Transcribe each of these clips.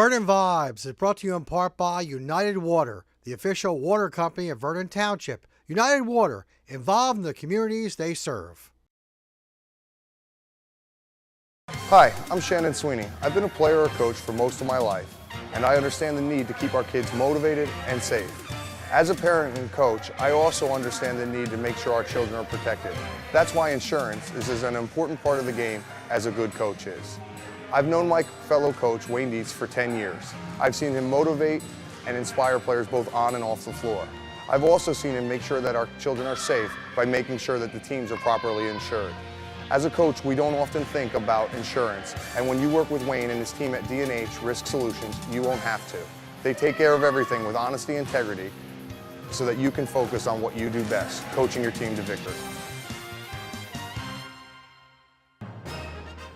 Vernon Vibes is brought to you in part by United Water, the official water company of Vernon Township. United Water, involved in the communities they serve. Hi, I'm Shannon Sweeney. I've been a player or coach for most of my life, and I understand the need to keep our kids motivated and safe. As a parent and coach, I also understand the need to make sure our children are protected. That's why insurance is as an important part of the game as a good coach is. I've known my fellow coach, Wayne Dietz, for 10 years. I've seen him motivate and inspire players both on and off the floor. I've also seen him make sure that our children are safe by making sure that the teams are properly insured. As a coach, we don't often think about insurance, and when you work with Wayne and his team at D&H Risk Solutions, you won't have to. They take care of everything with honesty and integrity so that you can focus on what you do best, coaching your team to victory.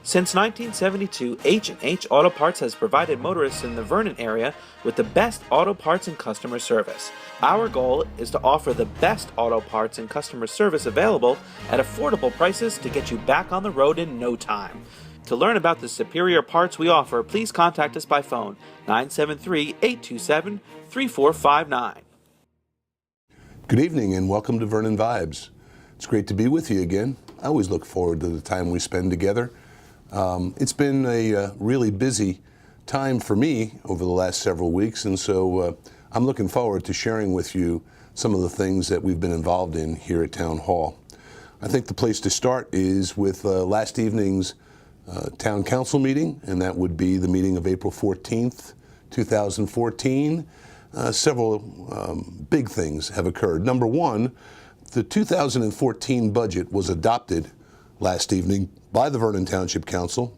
Since 1972, H&H Auto Parts has provided motorists in the Vernon area with the best auto parts and customer service. Our goal is to offer the best auto parts and customer service available at affordable prices to get you back on the road in no time. To learn about the superior parts we offer, please contact us by phone 973-827-3459. Good evening and welcome to Vernon Vibes. It's great to be with you again. I always look forward to the time we spend together. It's been a really busy time for me over the last several weeks, and so I'm looking forward to sharing with you some of the things that we've been involved in here at Town Hall. I think the place to start is with last evening's Town Council meeting, and that would be the meeting of April 14th, 2014. Several big things have occurred. Number one, the 2014 budget was adopted last evening by the Vernon Township Council.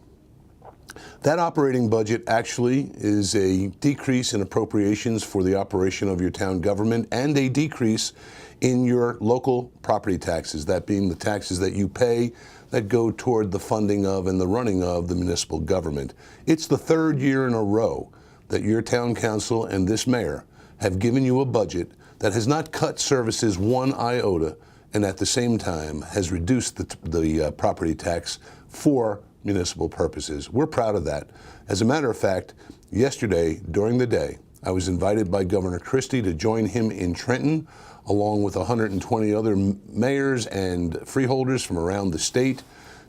That operating budget actually is a decrease in appropriations for the operation of your town government and a decrease in your local property taxes, that being the taxes that you pay that go toward the funding of and the running of the municipal government. It's the third year in a row that your town council and this mayor have given you a budget that has not cut services one iota and at the same time has reduced the property tax for municipal purposes. We're proud of that. As a matter of fact, yesterday during the day, I was invited by Governor Christie to join him in Trenton, along with 120 other mayors and freeholders from around the state,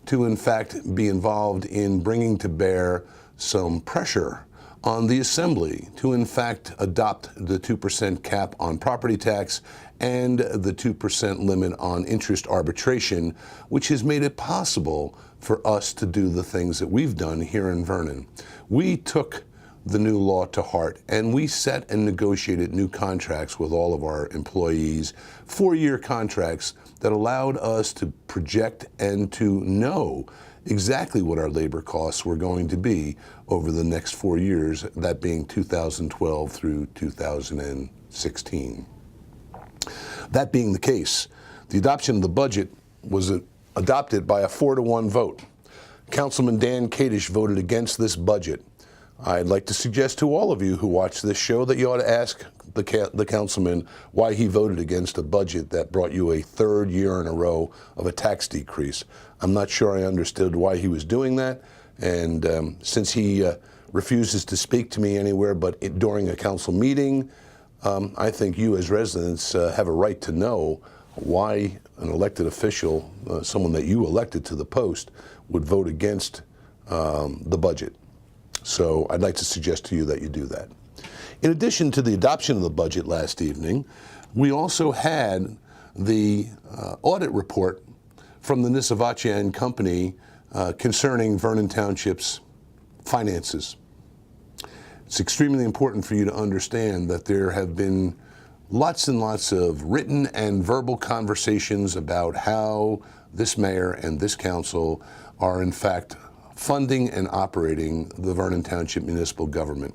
to in fact be involved in bringing to bear some pressure on the Assembly to in fact adopt the 2% cap on property tax and the 2% limit on interest arbitration, which has made it possible for us to do the things that we've done here in Vernon. We took the new law to heart and we set and negotiated new contracts with all of our employees, 4-year contracts that allowed us to project and to know exactly what our labor costs were going to be over the next 4 years, that being 2012 through 2016. That being the case, the adoption of the budget was adopted by a 4-to-1 vote. Councilman Dan Kadish voted against this budget. I'd like to suggest to all of you who watch this show that you ought to ask the councilman why he voted against a budget that brought you a third year in a row of a tax decrease. I'm not sure I understood why he was doing that, and since he refuses to speak to me anywhere but during a council meeting, I think you as residents have a right to know why an elected official, someone that you elected to the post, would vote against the budget. So I'd like to suggest to you that you do that. In addition to the adoption of the budget last evening, we also had the audit report from the Nisavacha and Company concerning Vernon Township's finances. It's extremely important for you to understand that there have been lots and lots of written and verbal conversations about how this mayor and this council are in fact funding and operating the Vernon Township municipal government.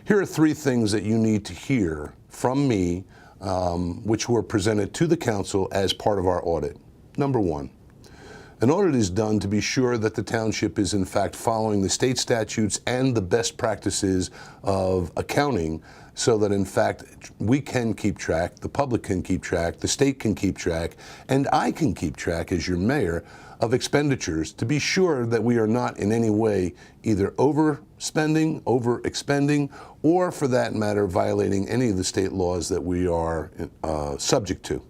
Here are 3 things that you need to hear from me, which were presented to the council as part of our audit. Number 1, an audit is done to be sure that the township is in fact following the state statutes and the best practices of accounting so that in fact we can keep track, the public can keep track, the state can keep track, and I can keep track as your mayor of expenditures to be sure that we are not in any way either overspending, overexpending, or for that matter violating any of the state laws that we are subject to.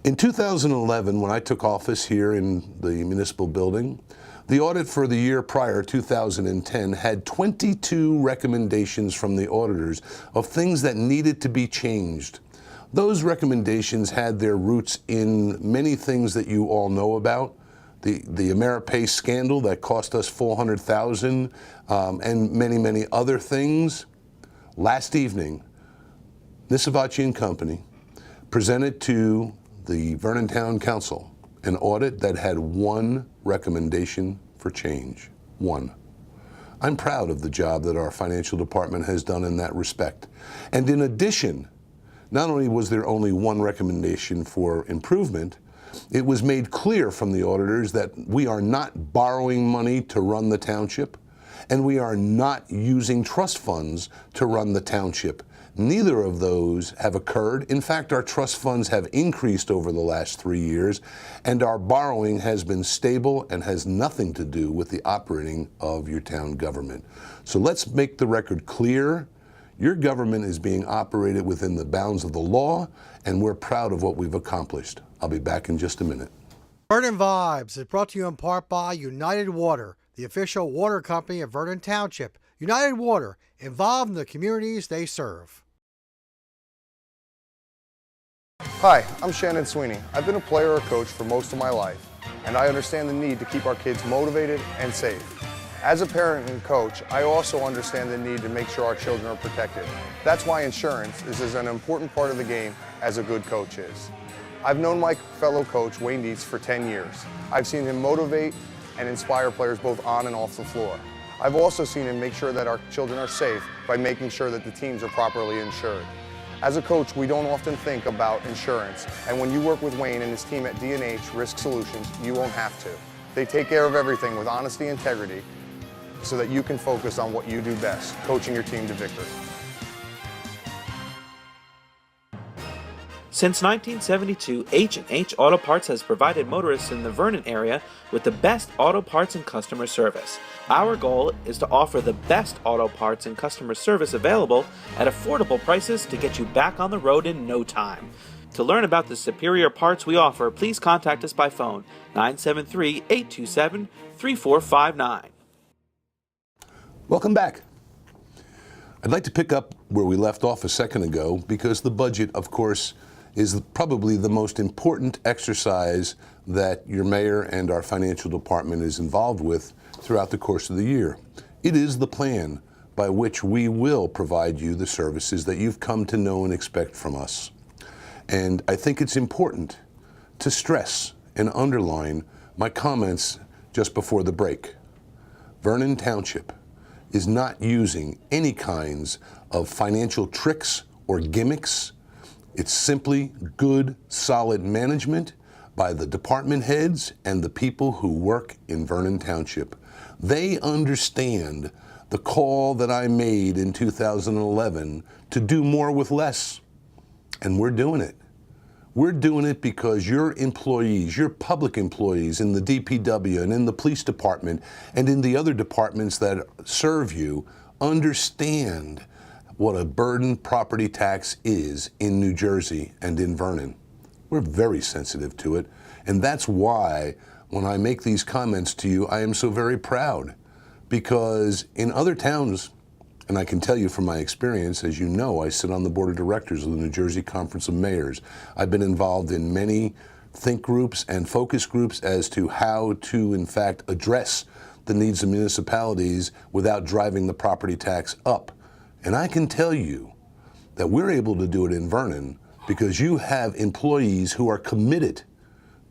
In 2011, when I took office here in the municipal building, the audit for the year prior, 2010, had 22 recommendations from the auditors of things that needed to be changed. Those recommendations had their roots in many things that you all know about. The AmeriPay scandal that cost us $400,000 and many, many other things. Last evening, Nisavachi and Company presented to the Vernon Town Council an audit that had one recommendation for change. One. I'm proud of the job that our financial department has done in that respect. And in addition, not only was there only one recommendation for improvement, it was made clear from the auditors that we are not borrowing money to run the township, and we are not using trust funds to run the township. Neither of those have occurred. In fact, our trust funds have increased over the last 3 years, and our borrowing has been stable and has nothing to do with the operating of your town government. So let's make the record clear. Your government is being operated within the bounds of the law, and we're proud of what we've accomplished. I'll be back in just a minute. Vernon Vibes is brought to you in part by United Water, the official water company of Vernon Township. United Water, involved in the communities they serve. Hi, I'm Shannon Sweeney. I've been a player or coach for most of my life, and I understand the need to keep our kids motivated and safe. As a parent and coach, I also understand the need to make sure our children are protected. That's why insurance is as an important part of the game as a good coach is. I've known my fellow coach, Wayne Dietz, for 10 years. I've seen him motivate and inspire players both on and off the floor. I've also seen him make sure that our children are safe by making sure that the teams are properly insured. As a coach, we don't often think about insurance, and when you work with Wayne and his team at D&H Risk Solutions, you won't have to. They take care of everything with honesty and integrity so that you can focus on what you do best, coaching your team to victory. Since 1972, H&H Auto Parts has provided motorists in the Vernon area with the best auto parts and customer service. Our goal is to offer the best auto parts and customer service available at affordable prices to get you back on the road in no time. To learn about the superior parts we offer, please contact us by phone 973-827-3459. Welcome back. I'd like to pick up where we left off a second ago because the budget, of course, is probably the most important exercise that your mayor and our financial department is involved with throughout the course of the year. It is the plan by which we will provide you the services that you've come to know and expect from us. And I think it's important to stress and underline my comments just before the break. Vernon Township is not using any kinds of financial tricks or gimmicks. It's simply good, solid management by the department heads and the people who work in Vernon Township. They understand the call that I made in 2011 to do more with less, and we're doing it. We're doing it because your employees, your public employees in the DPW and in the police department and in the other departments that serve you understand what a burden property tax is in New Jersey and in Vernon. We're very sensitive to it, and that's why when I make these comments to you, I am so very proud, because in other towns, and I can tell you from my experience, as you know, I sit on the board of directors of the New Jersey Conference of Mayors. I've been involved in many think groups and focus groups as to how to, in fact, address the needs of municipalities without driving the property tax up. And I can tell you that we're able to do it in Vernon because you have employees who are committed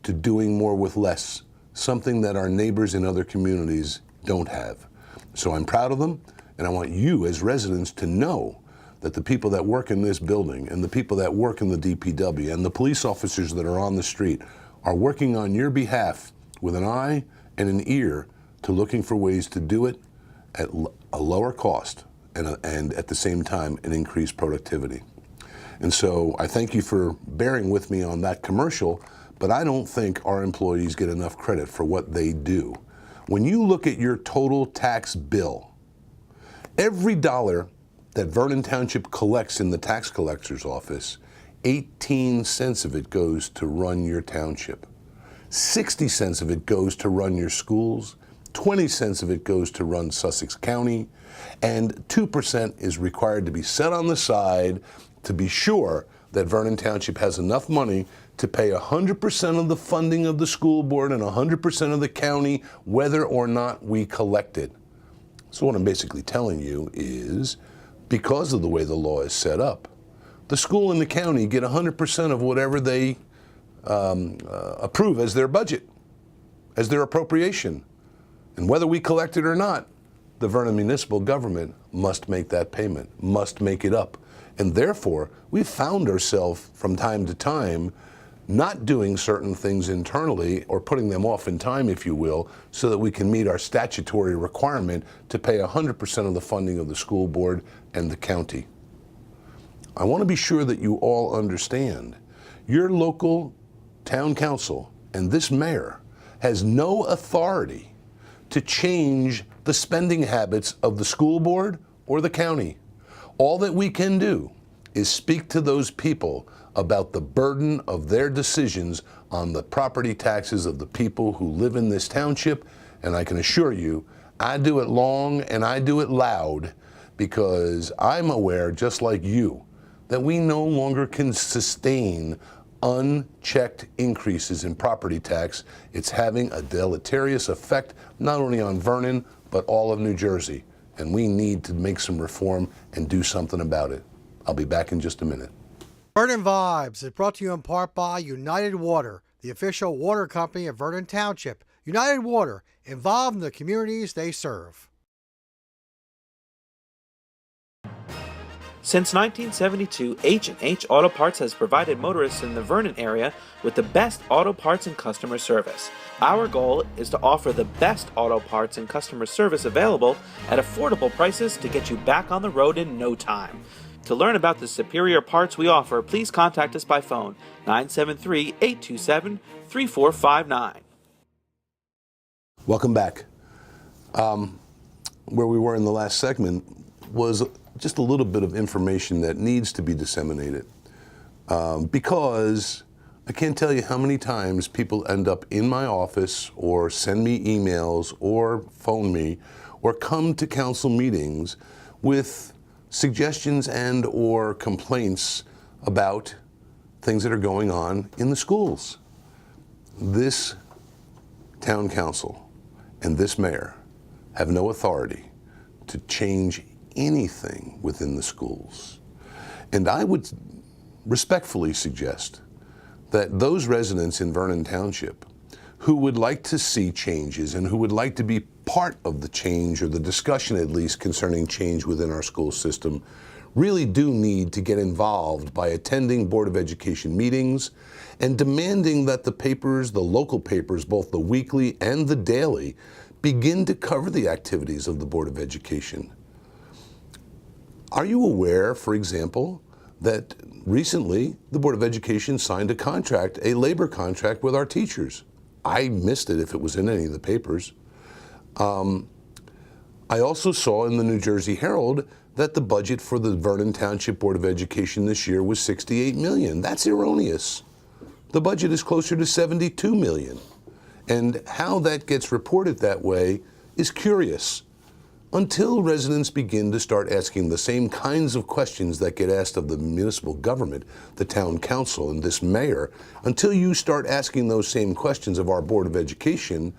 to doing more with less, something that our neighbors in other communities don't have. So I'm proud of them, and I want you as residents to know that the people that work in this building and the people that work in the DPW and the police officers that are on the street are working on your behalf with an eye and an ear to looking for ways to do it at a lower cost and at the same time an increased productivity. And so I thank you for bearing with me on that commercial, but I don't think our employees get enough credit for what they do. When you look at your total tax bill, every dollar that Vernon Township collects in the tax collector's office, 18 cents of it goes to run your township. 60 cents of it goes to run your schools, 20 cents of it goes to run Sussex County, and 2% is required to be set on the side to be sure that Vernon Township has enough money to pay 100% of the funding of the school board and 100% of the county, whether or not we collect it. So what I'm basically telling you is, because of the way the law is set up, the school and the county get 100% of whatever they approve as their budget, as their appropriation. And whether we collect it or not, the Vernon municipal government must make that payment, must make it up. And therefore, we've found ourselves from time to time not doing certain things internally or putting them off in time, if you will, so that we can meet our statutory requirement to pay 100% of the funding of the school board and the county. I want to be sure that you all understand your local town council and this mayor has no authority to change the spending habits of the school board or the county. All that we can do is speak to those people about the burden of their decisions on the property taxes of the people who live in this township, and I can assure you, I do it long and I do it loud because I'm aware, just like you, that we no longer can sustain unchecked increases in property tax. It's having a deleterious effect not only on Vernon, but all of New Jersey. And we need to make some reform and do something about it. I'll be back in just a minute. Vernon Vibes is brought to you in part by United Water, the official water company of Vernon Township. United Water, involved in the communities they serve. Since 1972, H&H Auto Parts has provided motorists in the Vernon area with the best auto parts and customer service. Our goal is to offer the best auto parts and customer service available at affordable prices to get you back on the road in no time. To learn about the superior parts we offer, please contact us by phone 973-827-3459. Welcome back. Where we were in the last segment was just a little bit of information that needs to be disseminated, because I can't tell you how many times people end up in my office or send me emails or phone me or come to council meetings with suggestions and or complaints about things that are going on in the schools. This town council and this mayor have no authority to change anything within the schools. And I would respectfully suggest that those residents in Vernon Township who would like to see changes and who would like to be part of the change, or the discussion at least, concerning change within our school system, really do need to get involved by attending Board of Education meetings and demanding that the papers, the local papers, both the weekly and the daily, begin to cover the activities of the Board of Education. Are you aware, for example, that recently the Board of Education signed a contract, a labor contract with our teachers? I missed it if it was in any of the papers. I also saw in the New Jersey Herald that the budget for the Vernon Township Board of Education this year was $68 million. That's erroneous. The budget is closer to $72 million. And how that gets reported that way is curious. Until residents begin to start asking the same kinds of questions that get asked of the municipal government, the town council, and this mayor, until you start asking those same questions of our Board of Education,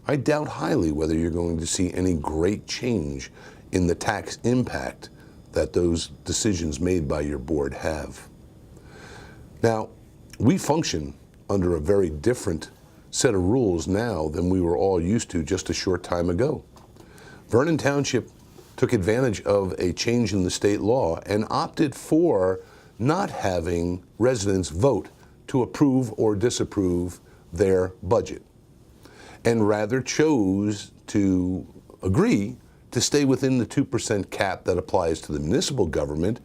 I doubt highly whether you're going to see any great change in the tax impact that those decisions made by your board have. Now, we function under a very different set of rules now than we were all used to just a short time ago. Vernon Township took advantage of a change in the state law and opted for not having residents vote to approve or disapprove their budget, and rather chose to agree to stay within the 2% cap that applies to the municipal government,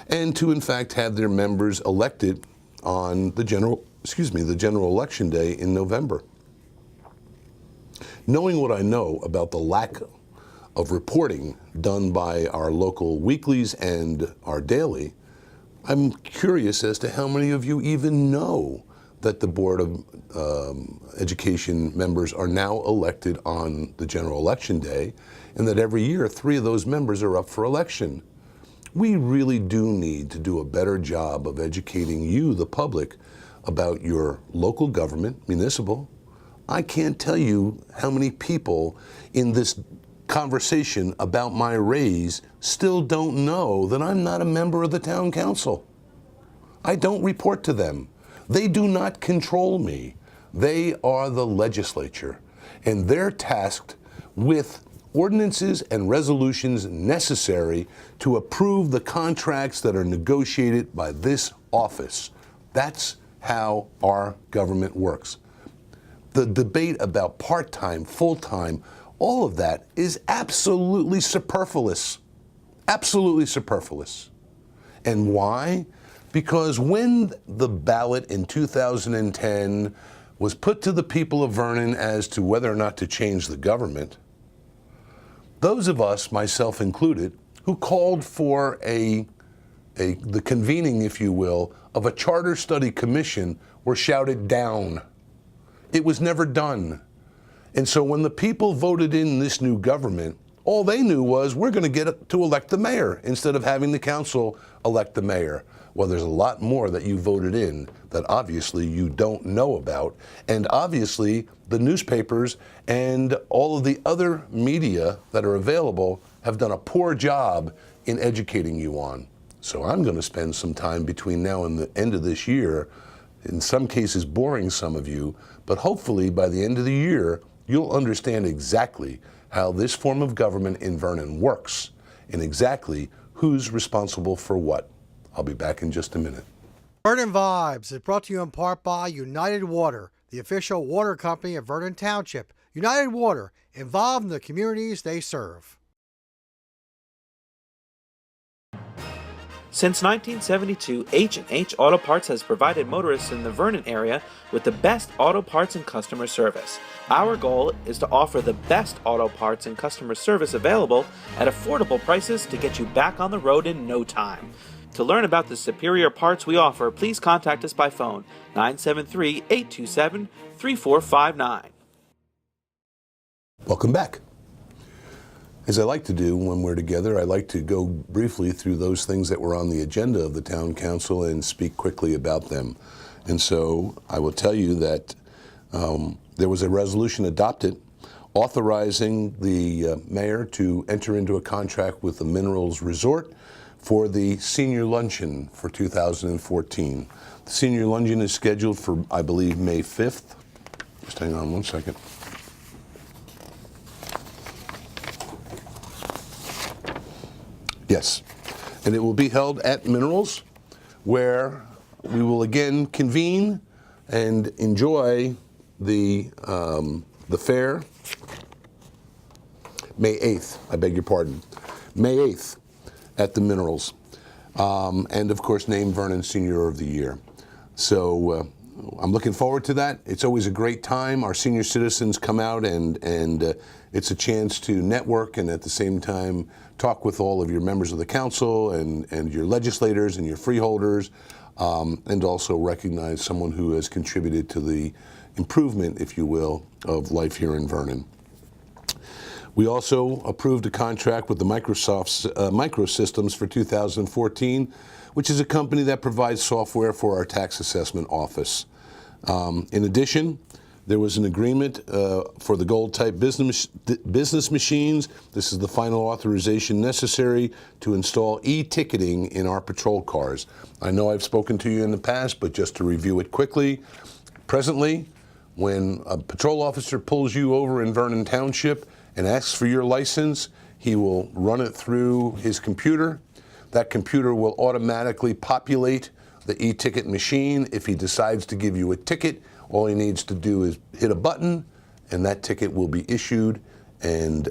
and to in fact have their members elected on the general election day in November. Knowing what I know about the lack of reporting done by our local weeklies and our daily, I'm curious as to how many of you even know that the Board of Education members are now elected on the general election day, and that every year 3 of those members are up for election. We really do need to do a better job of educating you, the public, about your local government, municipal. I can't tell you how many people in this conversation about my raise still don't know that I'm not a member of the town council. I don't report to them. They do not control me. They are the legislature, and they're tasked with ordinances and resolutions necessary to approve the contracts that are negotiated by this office. That's how our government works. The debate about part-time, full-time, all of that is absolutely superfluous. Absolutely superfluous. And why? Because when the ballot in 2010 was put to the people of Vernon as to whether or not to change the government, those of us, myself included, who called for the convening, if you will, of a charter study commission were shouted down. It was never done. And so when the people voted in this new government, all they knew was we're going to get to elect the mayor instead of having the council elect the mayor. Well, there's a lot more that you voted in that obviously you don't know about. And obviously the newspapers and all of the other media that are available have done a poor job in educating you on. So I'm going to spend some time between now and the end of this year, in some cases boring some of you, but hopefully by the end of the year, you'll understand exactly how this form of government in Vernon works and exactly who's responsible for what. I'll be back in just a minute. Vernon Vibes is brought to you in part by United Water, the official water company of Vernon Township. United Water, involved in the communities they serve. Since 1972, H&H Auto Parts has provided motorists in the Vernon area with the best auto parts and customer service. Our goal is to offer the best auto parts and customer service available at affordable prices to get you back on the road in no time. To learn about the superior parts we offer, please contact us by phone 973-827-3459. Welcome back. As I like to do when we're together, I like to go briefly through those things that were on the agenda of the town council and speak quickly about them. And so I will tell you that there was a resolution adopted authorizing the mayor to enter into a contract with the Minerals Resort for the senior luncheon for 2014. The senior luncheon is scheduled for, I believe, May 5th. Just hang on one second. Yes, and it will be held at Minerals, where we will again convene and enjoy the fair. May 8th, I beg your pardon. May 8th at the Minerals, and of course name Vernon Senior of the Year. So I'm looking forward to that. It's always a great time. Our senior citizens come out and it's a chance to network and at the same time talk with all of your members of the council and your legislators and your freeholders, and also recognize someone who has contributed to the improvement, if you will, of life here in Vernon. We also approved a contract with the Microsystems for 2014, which is a company that provides software for our tax assessment office. In addition, there was an agreement for the gold-type business machines. This is the final authorization necessary to install e-ticketing in our patrol cars. I know I've spoken to you in the past, but just to review it quickly, presently, when a patrol officer pulls you over in Vernon Township and asks for your license, he will run it through his computer. That computer will automatically populate the e-ticket machine. If he decides to give you a ticket, all he needs to do is hit a button and that ticket will be issued and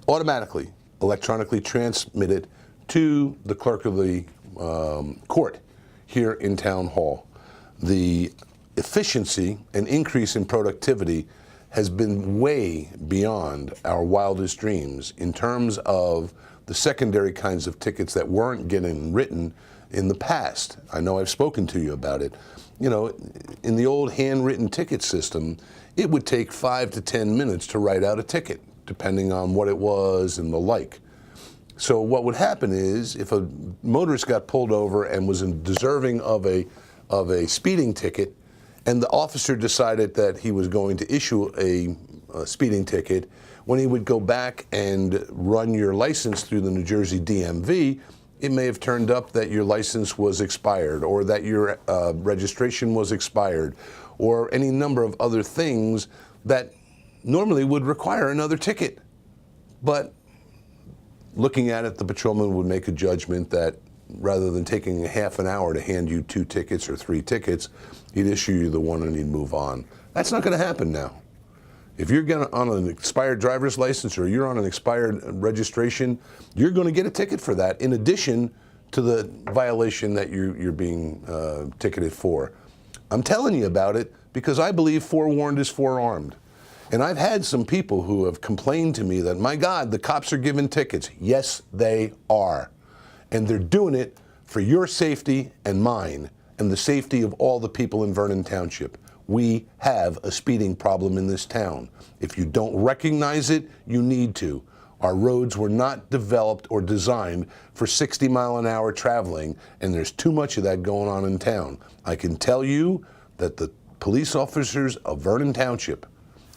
automatically, electronically transmitted to the clerk of the court here in Town Hall. The efficiency and increase in productivity has been way beyond our wildest dreams in terms of the secondary kinds of tickets that weren't getting written in the past. I know I've spoken to you about it. You know, in the old handwritten ticket system, it would take 5 to 10 minutes to write out a ticket, depending on what it was and the like. So what would happen is, if a motorist got pulled over and was deserving of a speeding ticket, and the officer decided that he was going to issue a speeding ticket, when he would go back and run your license through the New Jersey DMV, it may have turned up that your license was expired, or that your registration was expired, or any number of other things that normally would require another ticket. But looking at it, the patrolman would make a judgment that rather than taking a half an hour to hand you 2 tickets or 3 tickets, he'd issue you the one and he'd move on. That's not going to happen now. If you're on an expired driver's license or you're on an expired registration, you're going to get a ticket for that, in addition to the violation that you're being ticketed for. I'm telling you about it because I believe forewarned is forearmed. And I've had some people who have complained to me that, my God, the cops are giving tickets. Yes, they are. And they're doing it for your safety and mine, and the safety of all the people in Vernon Township. We have a speeding problem in this town. If you don't recognize it, you need to. Our roads were not developed or designed for 60-mile-an-hour traveling, and there's too much of that going on in town. I can tell you that the police officers of Vernon Township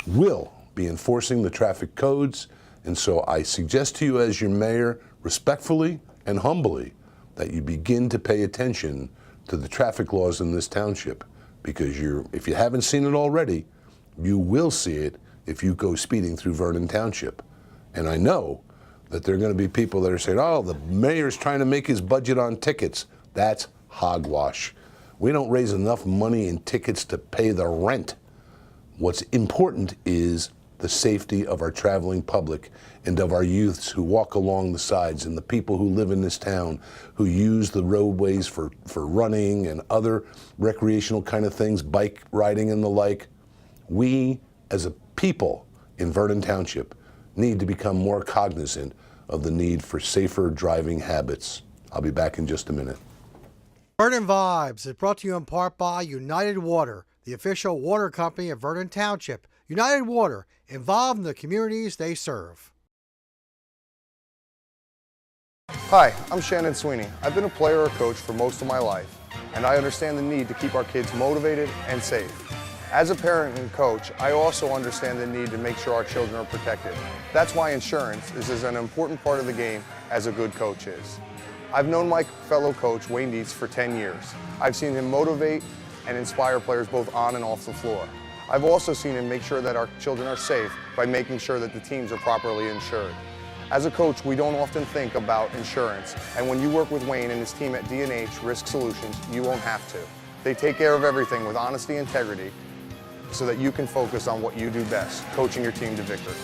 will be enforcing the traffic codes, and so I suggest to you as your mayor, respectfully and humbly, that you begin to pay attention to the traffic laws in this township, because if you haven't seen it already, you will see it if you go speeding through Vernon Township. And I know that there are going to be people that are saying, oh, the mayor's trying to make his budget on tickets. That's hogwash. We don't raise enough money in tickets to pay the rent. What's important is the safety of our traveling public and of our youths who walk along the sides, and the people who live in this town who use the roadways for running and other recreational kind of things, bike riding and the like. We, as a people in Vernon Township, need to become more cognizant of the need for safer driving habits. I'll be back in just a minute. Vernon Vibes is brought to you in part by United Water, the official water company of Vernon Township. United Water, involved in the communities they serve. Hi, I'm Shannon Sweeney. I've been a player or coach for most of my life, and I understand the need to keep our kids motivated and safe. As a parent and coach, I also understand the need to make sure our children are protected. That's why insurance is as an important part of the game as a good coach is. I've known my fellow coach, Wayne Dietz, for 10 years. I've seen him motivate and inspire players both on and off the floor. I've also seen him make sure that our children are safe by making sure that the teams are properly insured. As a coach, we don't often think about insurance, and when you work with Wayne and his team at D&H Risk Solutions, you won't have to. They take care of everything with honesty and integrity so that you can focus on what you do best, coaching your team to victory.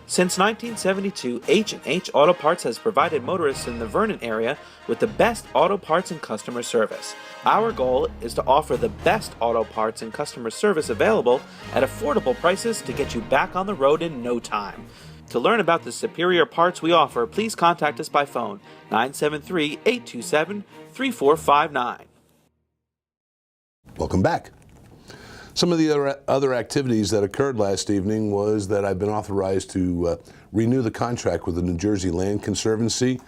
Since 1972, H&H Auto Parts has provided motorists in the Vernon area with the best auto parts and customer service. Our goal is to offer the best auto parts and customer service available at affordable prices to get you back on the road in no time. To learn about the superior parts we offer, please contact us by phone 973-827-3459. Welcome back. Some of the other activities that occurred last evening was that I've been authorized to renew the contract with the New Jersey Land Conservancy.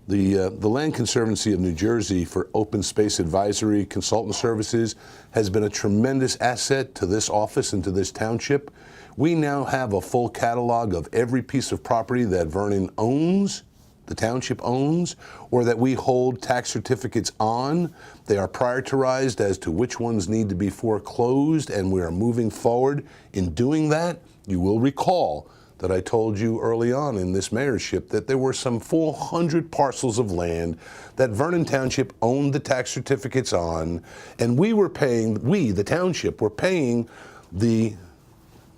The Land Conservancy of New Jersey for open space advisory consultant services has been a tremendous asset to this office and to this township. We now have a full catalog of every piece of property that Vernon owns, the township owns, or that we hold tax certificates on. They are prioritized as to which ones need to be foreclosed, and we are moving forward in doing that. You will recall that I told you early on in this mayorship that there were some 400 parcels of land that Vernon Township owned the tax certificates on, and we, the township, were paying the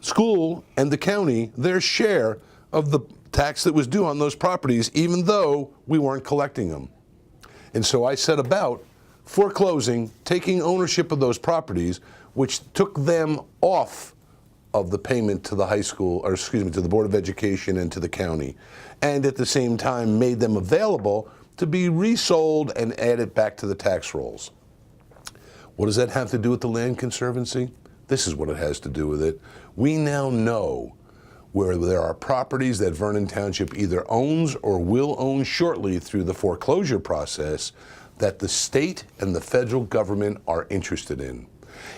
school and the county their share of the tax that was due on those properties, even though we weren't collecting them. And so I set about foreclosing, taking ownership of those properties, which took them off of the payment to the high school, or excuse me, to the Board of Education and to the county, and at the same time made them available to be resold and added back to the tax rolls. What does that have to do with the Land Conservancy? This is what it has to do with it. We now know where there are properties that Vernon Township either owns or will own shortly through the foreclosure process that the state and the federal government are interested in.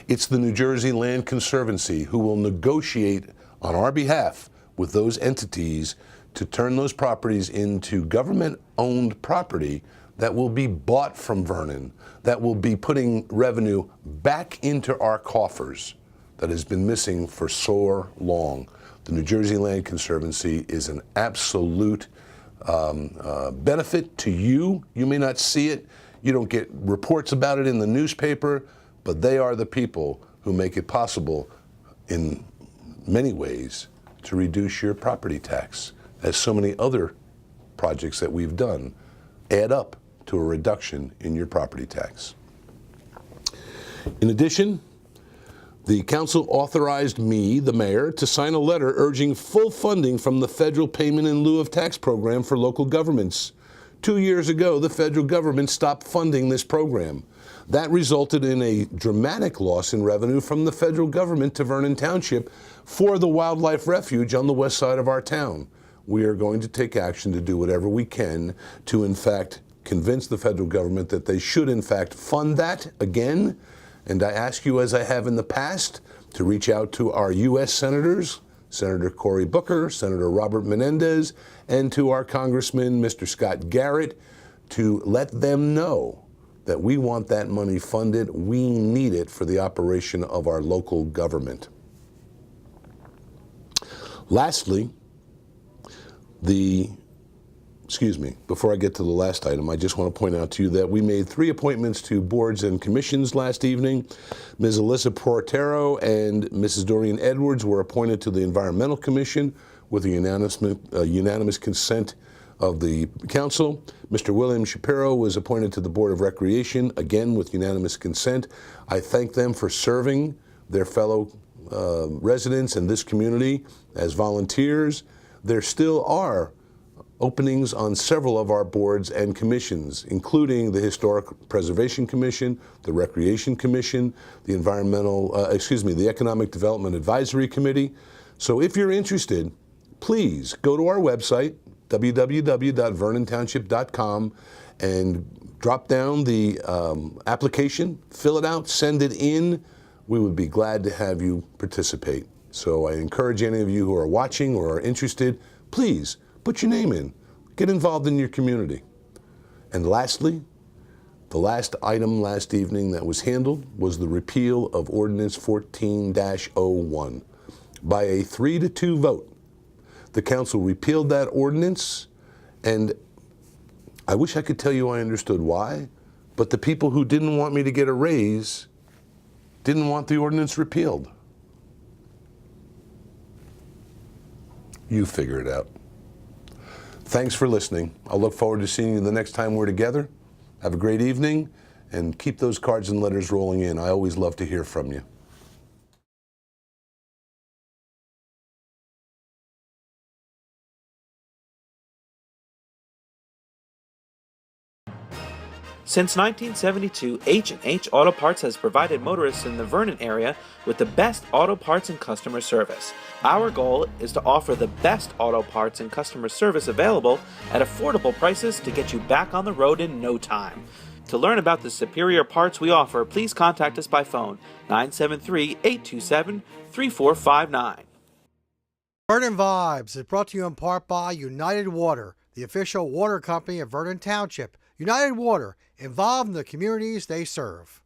It's the New Jersey Land Conservancy who will negotiate on our behalf with those entities to turn those properties into government-owned property that will be bought from Vernon, that will be putting revenue back into our coffers that has been missing for so long. The New Jersey Land Conservancy is an absolute benefit to you. You may not see it. You don't get reports about it in the newspaper, but they are the people who make it possible in many ways to reduce your property tax, as so many other projects that we've done add up to a reduction in your property tax. In addition, the council authorized me, the mayor, to sign a letter urging full funding from the federal payment in lieu of tax program for local governments. 2 years ago, the federal government stopped funding this program. That resulted in a dramatic loss in revenue from the federal government to Vernon Township for the wildlife refuge on the west side of our town. We are going to take action to do whatever we can to, in fact, convince the federal government that they should, in fact, fund that again. And I ask you, as I have in the past, to reach out to our U.S. senators, Senator Cory Booker, Senator Robert Menendez, and to our Congressman, Mr. Scott Garrett, to let them know that we want that money funded. We need it for the operation of our local government. Lastly, before I get to the last item, I just want to point out to you that we made 3 appointments to boards and commissions last evening. Ms. Alyssa Portero and Mrs. Doreen Edwards were appointed to the Environmental Commission with a unanimous consent of the council. Mr. William Shapiro was appointed to the Board of Recreation, again with unanimous consent. I thank them for serving their fellow residents in this community as volunteers. There still are openings on several of our boards and commissions, including the Historic Preservation Commission, the Recreation Commission, the the Economic Development Advisory Committee. So if you're interested, please go to our website, www.vernontownship.com, and drop down the application, fill it out, send it in. We would be glad to have you participate. So I encourage any of you who are watching or are interested, please put your name in. Get involved in your community. And lastly, the last item last evening that was handled was the repeal of Ordinance 14-01. By a 3-2 vote, the council repealed that ordinance, and I wish I could tell you I understood why, but the people who didn't want me to get a raise didn't want the ordinance repealed. You figure it out. Thanks for listening. I'll look forward to seeing you the next time we're together. Have a great evening, and keep those cards and letters rolling in. I always love to hear from you. Since 1972, H&H Auto Parts has provided motorists in the Vernon area with the best auto parts and customer service. Our goal is to offer the best auto parts and customer service available at affordable prices to get you back on the road in no time. To learn about the superior parts we offer, please contact us by phone 973-827-3459. Vernon Vibes is brought to you in part by United Water, the official water company of Vernon Township. United Water, involved in the communities they serve.